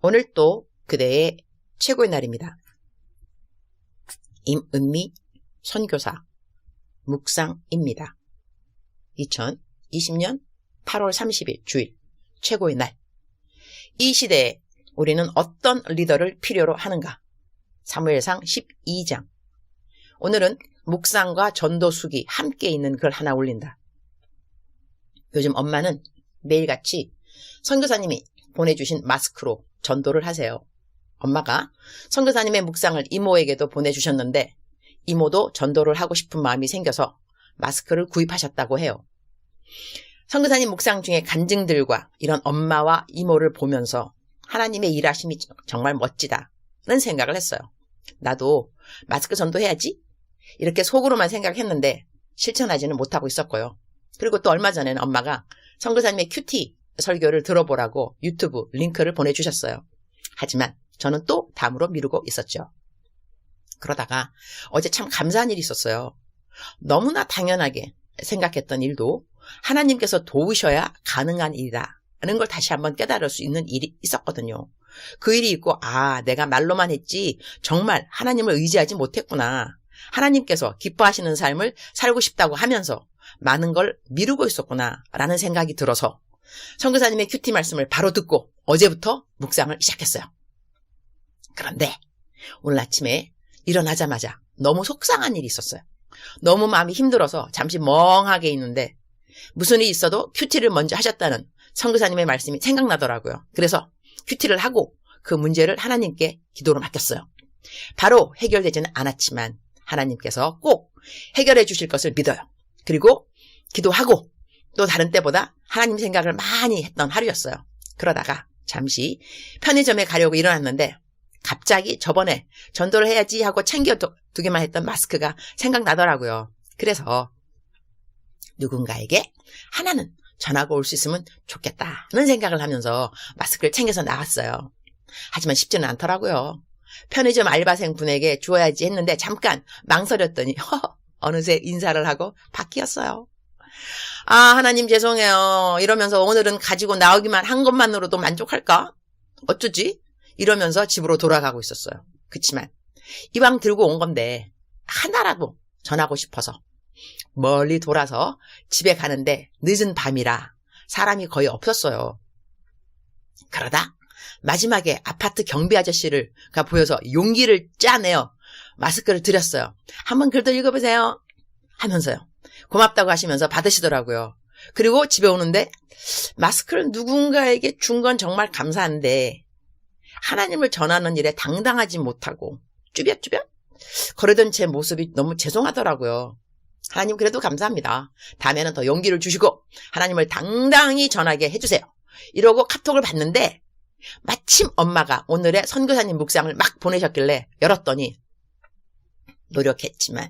오늘 또 그대의 최고의 날입니다. 임은미 선교사 묵상입니다. 2020년 8월 30일 주일 최고의 날. 이 시대에 우리는 어떤 리더를 필요로 하는가? 사무엘상 12장. 오늘은 묵상과 전도숙이 함께 있는 글 하나 올린다. 요즘 엄마는 매일같이 선교사님이 보내주신 마스크로 전도를 하세요. 엄마가 선교사님의 묵상을 이모에게도 보내주셨는데 이모도 전도를 하고 싶은 마음이 생겨서 마스크를 구입하셨다고 해요. 선교사님 묵상 중에 간증들과 이런 엄마와 이모를 보면서 하나님의 일하심이 정말 멋지다는 생각을 했어요. 나도 마스크 전도해야지 이렇게 속으로만 생각했는데 실천하지는 못하고 있었고요. 그리고 또 얼마 전에는 엄마가 선교사님의 큐티 설교를 들어보라고 유튜브 링크를 보내주셨어요. 하지만 저는 또 다음으로 미루고 있었죠. 그러다가 어제 참 감사한 일이 있었어요. 너무나 당연하게 생각했던 일도 하나님께서 도우셔야 가능한 일이라는 걸 다시 한번 깨달을 수 있는 일이 있었거든요. 그 일이 있고 내가 말로만 했지 정말 하나님을 의지하지 못했구나. 하나님께서 기뻐하시는 삶을 살고 싶다고 하면서 많은 걸 미루고 있었구나 라는 생각이 들어서 선교사님의 큐티 말씀을 바로 듣고 어제부터 묵상을 시작했어요. 그런데 오늘 아침에 일어나자마자 너무 속상한 일이 있었어요. 너무 마음이 힘들어서 잠시 멍하게 있는데 무슨 일이 있어도 큐티를 먼저 하셨다는 선교사님의 말씀이 생각나더라고요. 그래서 큐티를 하고 그 문제를 하나님께 기도로 맡겼어요. 바로 해결되지는 않았지만 하나님께서 꼭 해결해 주실 것을 믿어요. 그리고 기도하고 또 다른 때보다 하나님 생각을 많이 했던 하루였어요. 그러다가 잠시 편의점에 가려고 일어났는데 갑자기 저번에 전도를 해야지 하고 챙겨두기만 했던 마스크가 생각나더라고요. 그래서 누군가에게 하나는 전하고 올 수 있으면 좋겠다는 생각을 하면서 마스크를 챙겨서 나왔어요. 하지만 쉽지는 않더라고요. 편의점 알바생 분에게 주어야지 했는데 잠깐 망설였더니 어느새 인사를 하고 바뀌었어요. 하나님 죄송해요. 이러면서 오늘은 가지고 나오기만 한 것만으로도 만족할까? 어쩌지? 이러면서 집으로 돌아가고 있었어요. 그치만 이왕 들고 온 건데 하나라도 전하고 싶어서 멀리 돌아서 집에 가는데 늦은 밤이라 사람이 거의 없었어요. 그러다 마지막에 아파트 경비 아저씨가 보여서 용기를 짜내어 마스크를 드렸어요. 한번 글도 읽어보세요 하면서요. 고맙다고 하시면서 받으시더라고요. 그리고 집에 오는데 마스크를 누군가에게 준 건 정말 감사한데 하나님을 전하는 일에 당당하지 못하고 쭈뼛쭈뼛 거르던 제 모습이 너무 죄송하더라고요. 하나님 그래도 감사합니다. 다음에는 더 용기를 주시고 하나님을 당당히 전하게 해주세요. 이러고 카톡을 봤는데 마침 엄마가 오늘의 선교사님 묵상을 막 보내셨길래 열었더니 노력했지만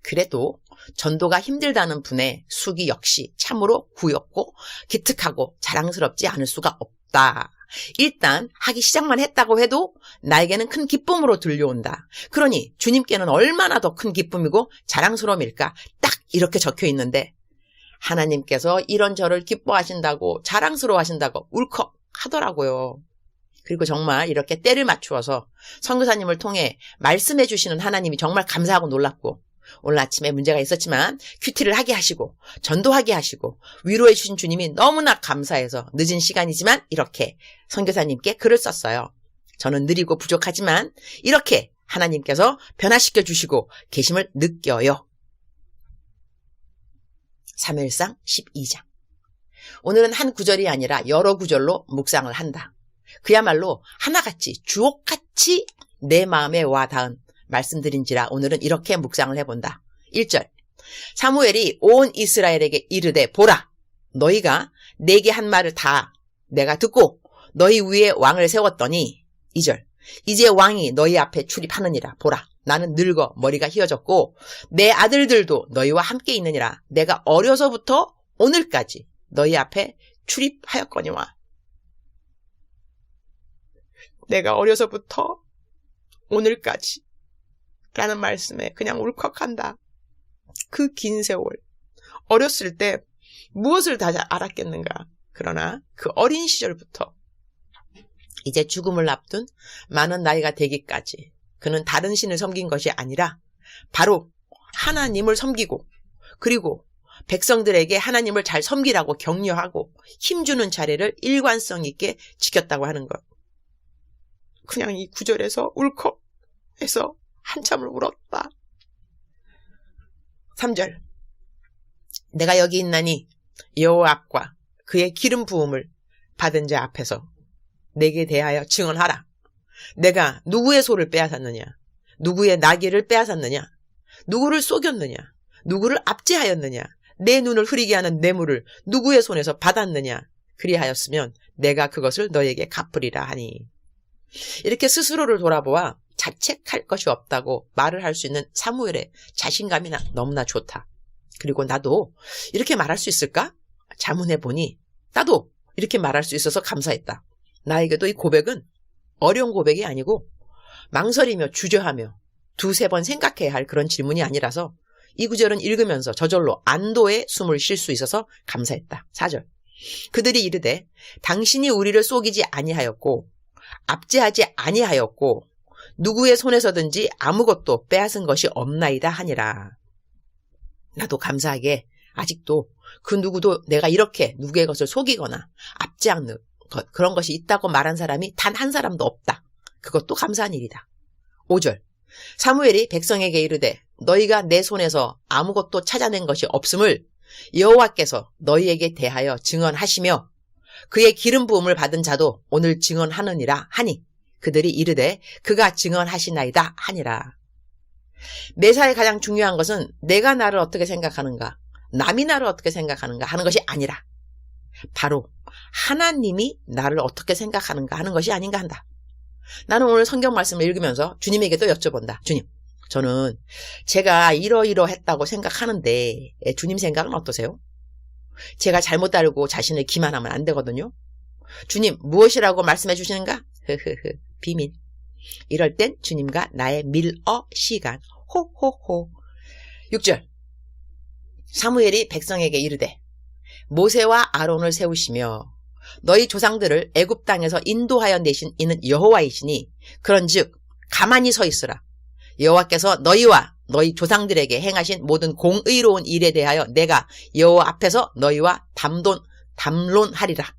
그래도 전도가 힘들다는 분의 숙이 역시 참으로 구였고 기특하고 자랑스럽지 않을 수가 없다. 일단 하기 시작만 했다고 해도 나에게는 큰 기쁨으로 들려온다. 그러니 주님께는 얼마나 더 큰 기쁨이고 자랑스러움일까? 딱 이렇게 적혀 있는데 하나님께서 이런 저를 기뻐하신다고 자랑스러워하신다고 울컥 하더라고요. 그리고 정말 이렇게 때를 맞추어서 선교사님을 통해 말씀해 주시는 하나님이 정말 감사하고 놀랍고 오늘 아침에 문제가 있었지만 큐티를 하게 하시고 전도하게 하시고 위로해 주신 주님이 너무나 감사해서 늦은 시간이지만 이렇게 선교사님께 글을 썼어요. 저는 느리고 부족하지만 이렇게 하나님께서 변화시켜 주시고 계심을 느껴요. 사무엘상 12장. 오늘은 한 구절이 아니라 여러 구절로 묵상을 한다. 그야말로 하나같이 주옥같이 내 마음에 와 닿은 말씀드린지라 오늘은 이렇게 묵상을 해본다. 1절. 사무엘이 온 이스라엘에게 이르되 보라 너희가 내게 한 말을 다 내가 듣고 너희 위에 왕을 세웠더니 2절. 이제 왕이 너희 앞에 출입하느니라. 보라 나는 늙어 머리가 휘어졌고 내 아들들도 너희와 함께 있느니라. 내가 어려서부터 오늘까지 너희 앞에 출입하였거니와. 내가 어려서부터 오늘까지 라는 말씀에 그냥 울컥한다. 그 긴 세월 어렸을 때 무엇을 다 알았겠는가. 그러나 그 어린 시절부터 이제 죽음을 앞둔 많은 나이가 되기까지 그는 다른 신을 섬긴 것이 아니라 바로 하나님을 섬기고 그리고 백성들에게 하나님을 잘 섬기라고 격려하고 힘주는 자리를 일관성 있게 지켰다고 하는 것. 그냥 이 구절에서 울컥해서 한참을 울었다. 3절. 내가 여기 있나니 여호와 앞과 그의 기름 부음을 받은 자 앞에서 내게 대하여 증언하라. 내가 누구의 소를 빼앗았느냐? 누구의 나귀를 빼앗았느냐? 누구를 속였느냐? 누구를 압제하였느냐? 내 눈을 흐리게 하는 뇌물을 누구의 손에서 받았느냐? 그리하였으면 내가 그것을 너에게 갚으리라 하니. 이렇게 스스로를 돌아보아 자책할 것이 없다고 말을 할 수 있는 사무엘의 자신감이 너무나 좋다. 그리고 나도 이렇게 말할 수 있을까? 자문해 보니 나도 이렇게 말할 수 있어서 감사했다. 나에게도 이 고백은 어려운 고백이 아니고 망설이며 주저하며 두세 번 생각해야 할 그런 질문이 아니라서 이 구절은 읽으면서 저절로 안도의 숨을 쉴 수 있어서 감사했다. 4절. 그들이 이르되 당신이 우리를 속이지 아니하였고 압제하지 아니하였고 누구의 손에서든지 아무것도 빼앗은 것이 없나이다 하니라. 나도 감사하게 아직도 그 누구도 내가 이렇게 누구의 것을 속이거나 압제하는 것, 그런 것이 있다고 말한 사람이 단 한 사람도 없다. 그것도 감사한 일이다. 5절. 사무엘이 백성에게 이르되 너희가 내 손에서 아무것도 찾아낸 것이 없음을 여호와께서 너희에게 대하여 증언하시며 그의 기름 부음을 받은 자도 오늘 증언하느니라 하니 그들이 이르되 그가 증언하시나이다 하니라. 매사에 가장 중요한 것은 내가 나를 어떻게 생각하는가, 남이 나를 어떻게 생각하는가 하는 것이 아니라 바로 하나님이 나를 어떻게 생각하는가 하는 것이 아닌가 한다. 나는 오늘 성경 말씀을 읽으면서 주님에게도 여쭤본다. 주님, 저는 제가 이러이러했다고 생각하는데 주님 생각은 어떠세요? 제가 잘못 알고 자신을 기만하면 안 되거든요. 주님, 무엇이라고 말씀해 주시는가? 비밀. 이럴 땐 주님과 나의 밀어 시간. 호호호. 6절. 사무엘이 백성에게 이르되 모세와 아론을 세우시며 너희 조상들을 애굽 땅에서 인도하여 내신 이는 여호와이시니 그런즉 가만히 서 있으라. 여호와께서 너희와 너희 조상들에게 행하신 모든 공의로운 일에 대하여 내가 여호와 앞에서 너희와 담론하리라.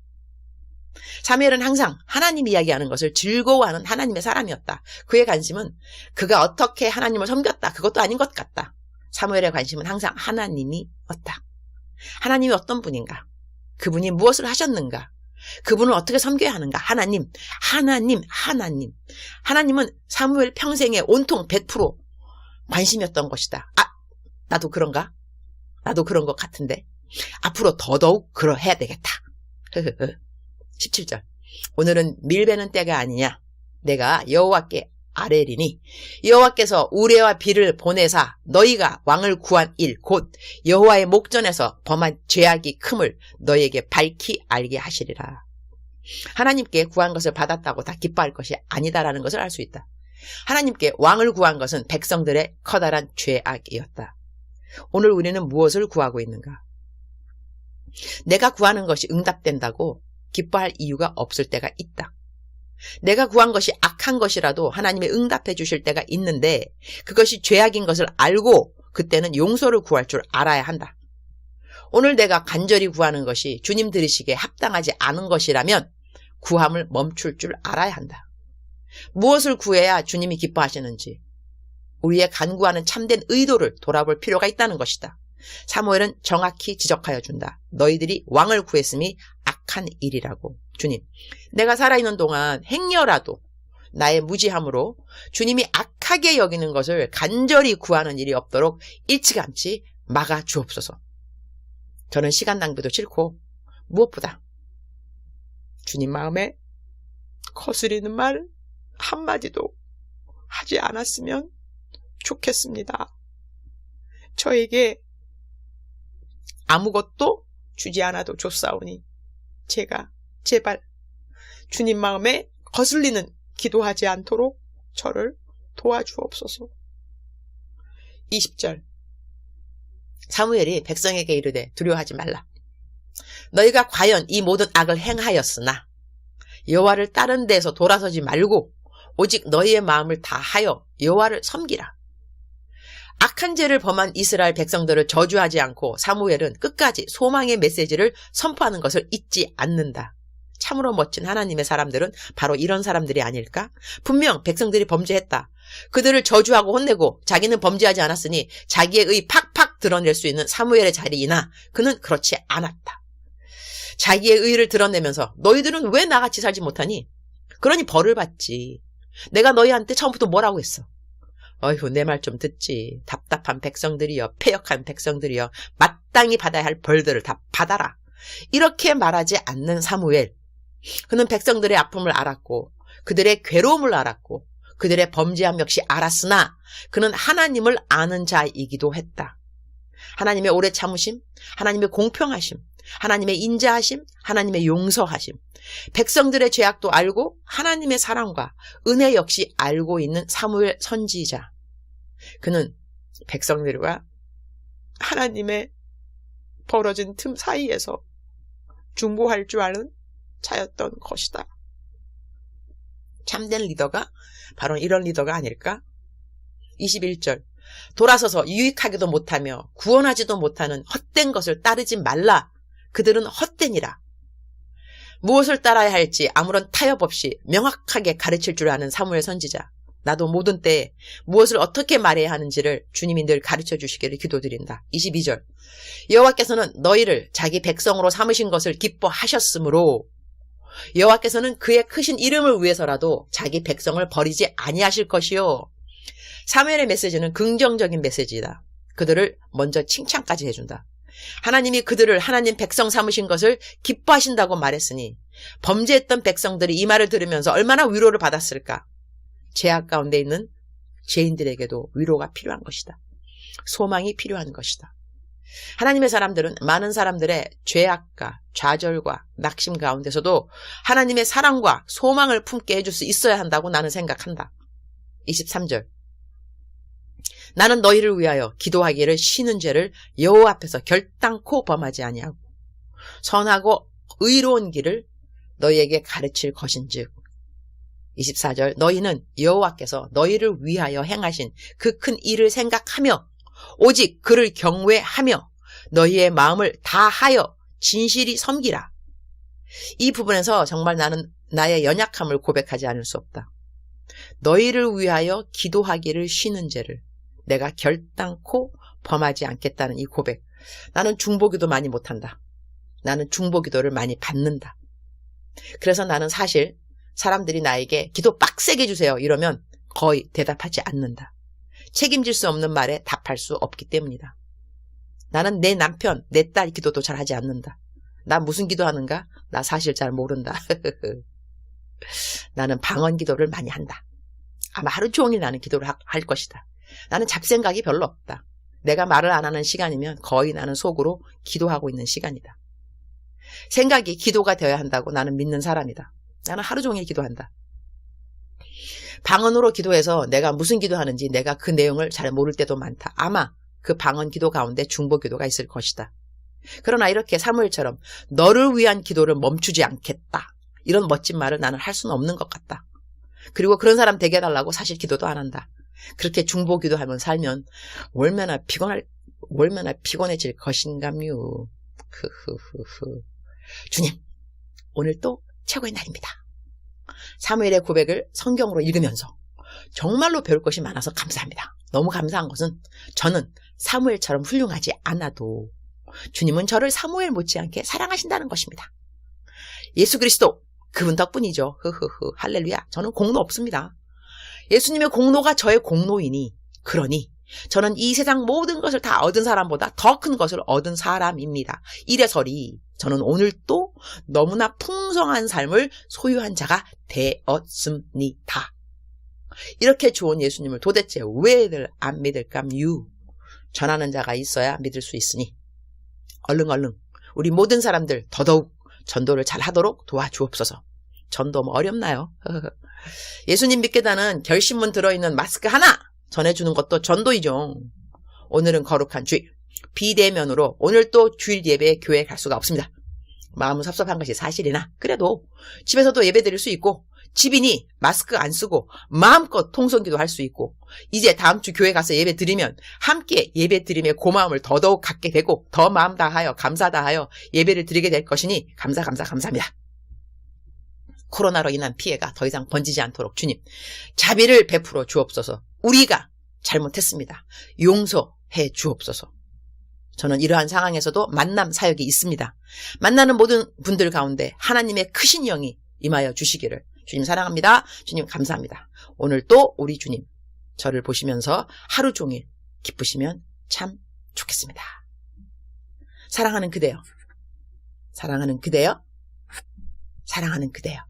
사무엘은 항상 하나님 이야기하는 것을 즐거워하는 하나님의 사람이었다. 그의 관심은 그가 어떻게 하나님을 섬겼다, 그것도 아닌 것 같다. 사무엘의 관심은 항상 하나님이었다. 하나님이 어떤 분인가? 그분이 무엇을 하셨는가? 그분을 어떻게 섬겨야 하는가? 하나님. 하나님은 사무엘 평생에 온통 100% 관심이었던 것이다. 아, 나도 그런가? 나도 그런 것 같은데. 앞으로 더더욱 그러해야 되겠다. 17절. 오늘은 밀베는 때가 아니냐. 내가 여호와께 아뢰리니 여호와께서 우레와 비를 보내사 너희가 왕을 구한 일 곧 여호와의 목전에서 범한 죄악이 큼을 너희에게 밝히 알게 하시리라. 하나님께 구한 것을 받았다고 다 기뻐할 것이 아니다라는 것을 알 수 있다. 하나님께 왕을 구한 것은 백성들의 커다란 죄악이었다. 오늘 우리는 무엇을 구하고 있는가? 내가 구하는 것이 응답된다고 기뻐할 이유가 없을 때가 있다. 내가 구한 것이 악한 것이라도 하나님이 응답해 주실 때가 있는데 그것이 죄악인 것을 알고 그때는 용서를 구할 줄 알아야 한다. 오늘 내가 간절히 구하는 것이 주님 들으시기에 합당하지 않은 것이라면 구함을 멈출 줄 알아야 한다. 무엇을 구해야 주님이 기뻐하시는지 우리의 간구하는 참된 의도를 돌아볼 필요가 있다는 것이다. 사무엘은 정확히 지적하여 준다. 너희들이 왕을 구했음이 악한 일이라고. 주님, 내가 살아있는 동안 행여라도 나의 무지함으로 주님이 악하게 여기는 것을 간절히 구하는 일이 없도록 일찌감치 막아 주옵소서. 저는 시간 낭비도 싫고 무엇보다 주님 마음에 거스리는 말 한마디도 하지 않았으면 좋겠습니다. 저에게 아무것도 주지 않아도 좋사오니 제가 제발 주님 마음에 거슬리는 기도하지 않도록 저를 도와주옵소서. 20절. 사무엘이 백성에게 이르되 두려워하지 말라. 너희가 과연 이 모든 악을 행하였으나 여호와를 다른 데서 돌아서지 말고 오직 너희의 마음을 다하여 여호와를 섬기라. 악한 죄를 범한 이스라엘 백성들을 저주하지 않고 사무엘은 끝까지 소망의 메시지를 선포하는 것을 잊지 않는다. 참으로 멋진 하나님의 사람들은 바로 이런 사람들이 아닐까? 분명 백성들이 범죄했다. 그들을 저주하고 혼내고 자기는 범죄하지 않았으니 자기의 의 팍팍 드러낼 수 있는 사무엘의 자리이나 그는 그렇지 않았다. 자기의 의를 드러내면서 너희들은 왜 나같이 살지 못하니? 그러니 벌을 받지. 내가 너희한테 처음부터 뭐라고 했어? 어휴, 내 말 좀 듣지. 답답한 백성들이여, 패역한 백성들이여, 마땅히 받아야 할 벌들을 다 받아라. 이렇게 말하지 않는 사무엘. 그는 백성들의 아픔을 알았고 그들의 괴로움을 알았고 그들의 범죄함 역시 알았으나 그는 하나님을 아는 자이기도 했다. 하나님의 오래 참으심, 하나님의 공평하심, 하나님의 인자하심, 하나님의 용서하심, 백성들의 죄악도 알고 하나님의 사랑과 은혜 역시 알고 있는 사무엘 선지자. 그는 백성들과 하나님의 벌어진 틈 사이에서 중보할 줄 아는 자였던 것이다. 참된 리더가 바로 이런 리더가 아닐까? 21절. 돌아서서 유익하기도 못하며 구원하지도 못하는 헛된 것을 따르지 말라. 그들은 헛되니라. 무엇을 따라야 할지 아무런 타협 없이 명확하게 가르칠 줄 아는 사무엘 선지자. 나도 모든 때에 무엇을 어떻게 말해야 하는지를 주님이 늘 가르쳐 주시기를 기도드린다. 22절. 여호와께서는 너희를 자기 백성으로 삼으신 것을 기뻐하셨으므로 여호와께서는 그의 크신 이름을 위해서라도 자기 백성을 버리지 아니하실 것이요. 사무엘의 메시지는 긍정적인 메시지다. 그들을 먼저 칭찬까지 해준다. 하나님이 그들을 하나님 백성 삼으신 것을 기뻐하신다고 말했으니 범죄했던 백성들이 이 말을 들으면서 얼마나 위로를 받았을까. 죄악 가운데 있는 죄인들에게도 위로가 필요한 것이다. 소망이 필요한 것이다. 하나님의 사람들은 많은 사람들의 죄악과 좌절과 낙심 가운데서도 하나님의 사랑과 소망을 품게 해줄 수 있어야 한다고 나는 생각한다. 23절. 나는 너희를 위하여 기도하기를 쉬는 죄를 여호와 앞에서 결단코 범하지 아니하고 선하고 의로운 길을 너희에게 가르칠 것인즉. 24절. 너희는 여호와께서 너희를 위하여 행하신 그 큰 일을 생각하며 오직 그를 경외하며 너희의 마음을 다하여 진실이 섬기라. 이 부분에서 정말 나는 나의 연약함을 고백하지 않을 수 없다. 너희를 위하여 기도하기를 쉬는 죄를 내가 결단코 범하지 않겠다는 이 고백. 나는 중보기도 많이 못한다. 나는 중보기도를 많이 받는다. 그래서 나는 사실 사람들이 나에게 기도 빡세게 해주세요 이러면 거의 대답하지 않는다. 책임질 수 없는 말에 답할 수 없기 때문이다. 나는 내 남편, 내 딸 기도도 잘 하지 않는다. 나 무슨 기도하는가? 나 사실 잘 모른다. 나는 방언 기도를 많이 한다. 아마 하루 종일 나는 기도를 할 것이다. 나는 잡생각이 별로 없다. 내가 말을 안 하는 시간이면 거의 나는 속으로 기도하고 있는 시간이다. 생각이 기도가 되어야 한다고 나는 믿는 사람이다. 나는 하루 종일 기도한다. 방언으로 기도해서 내가 무슨 기도하는지 내가 그 내용을 잘 모를 때도 많다. 아마 그 방언 기도 가운데 중보 기도가 있을 것이다. 그러나 이렇게 사무엘처럼 너를 위한 기도를 멈추지 않겠다. 이런 멋진 말을 나는 할 수는 없는 것 같다. 그리고 그런 사람 되게 해달라고 사실 기도도 안 한다. 그렇게 중보 기도하면 살면 얼마나 피곤해질 것인가요. 주님, 오늘 또 최고의 날입니다. 사무엘의 고백을 성경으로 읽으면서 정말로 배울 것이 많아서 감사합니다. 너무 감사한 것은 저는 사무엘처럼 훌륭하지 않아도 주님은 저를 사무엘 못지않게 사랑하신다는 것입니다. 예수 그리스도 그분 덕분이죠. 할렐루야. 저는 공로 없습니다. 예수님의 공로가 저의 공로이니 그러니 저는 이 세상 모든 것을 다 얻은 사람보다 더 큰 것을 얻은 사람입니다. 이래서리 저는 오늘 또 너무나 풍성한 삶을 소유한 자가 되었습니다. 이렇게 좋은 예수님을 도대체 왜들 안 믿을까요? 전하는 자가 있어야 믿을 수 있으니 얼른 우리 모든 사람들 더더욱 전도를 잘 하도록 도와주옵소서. 전도 뭐 어렵나요? 예수님 믿겠다는 결심문 들어있는 마스크 하나 전해주는 것도 전도이죠. 오늘은 거룩한 주일 비대면으로 오늘 또 주일 예배에 교회에 갈 수가 없습니다. 마음은 섭섭한 것이 사실이나 그래도 집에서도 예배 드릴 수 있고 집이니 마스크 안 쓰고 마음껏 통성기도 할 수 있고 이제 다음 주 교회 가서 예배 드리면 함께 예배 드림의 고마움을 더더욱 갖게 되고 더 마음 다하여 감사 다하여 예배를 드리게 될 것이니 감사합니다. 코로나로 인한 피해가 더 이상 번지지 않도록 주님 자비를 베풀어 주옵소서. 우리가 잘못했습니다. 용서해 주옵소서. 저는 이러한 상황에서도 만남 사역이 있습니다. 만나는 모든 분들 가운데 하나님의 크신 영이 임하여 주시기를 주님 사랑합니다. 주님 감사합니다. 오늘 또 우리 주님 저를 보시면서 하루 종일 기쁘시면 참 좋겠습니다. 사랑하는 그대여. 사랑하는 그대여. 사랑하는 그대여.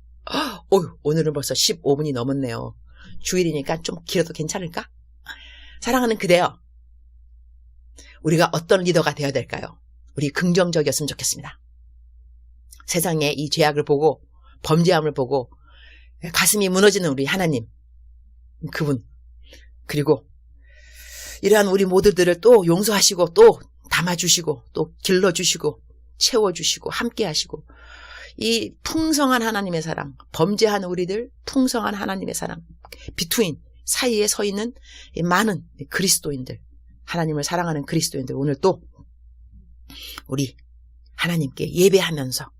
오늘은 벌써 15분이 넘었네요. 주일이니까 좀 길어도 괜찮을까? 사랑하는 그대여. 우리가 어떤 리더가 되어야 될까요? 우리 긍정적이었으면 좋겠습니다. 세상에 이 죄악을 보고 범죄함을 보고 가슴이 무너지는 우리 하나님, 그분, 그리고 이러한 우리 모두들을 또 용서하시고 또 담아주시고 또 길러주시고 채워주시고 함께하시고 이 풍성한 하나님의 사랑, 범죄한 우리들 풍성한 하나님의 사랑, 비투인 사이에 서 있는 많은 그리스도인들, 하나님을 사랑하는 그리스도인들 오늘 또 우리 하나님께 예배하면서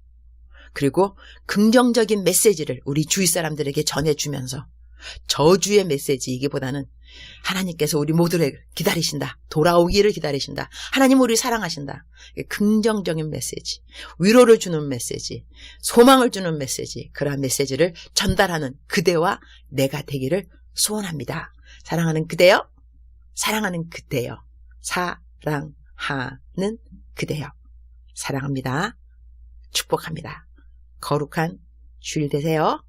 그리고 긍정적인 메시지를 우리 주위 사람들에게 전해주면서 저주의 메시지이기보다는 하나님께서 우리 모두를 기다리신다. 돌아오기를 기다리신다. 하나님 우리 사랑하신다. 긍정적인 메시지, 위로를 주는 메시지, 소망을 주는 메시지, 그러한 메시지를 전달하는 그대와 내가 되기를 소원합니다. 사랑하는 그대여, 사랑하는 그대여, 사랑하는 그대여, 사랑합니다. 축복합니다. 거룩한 주일 되세요.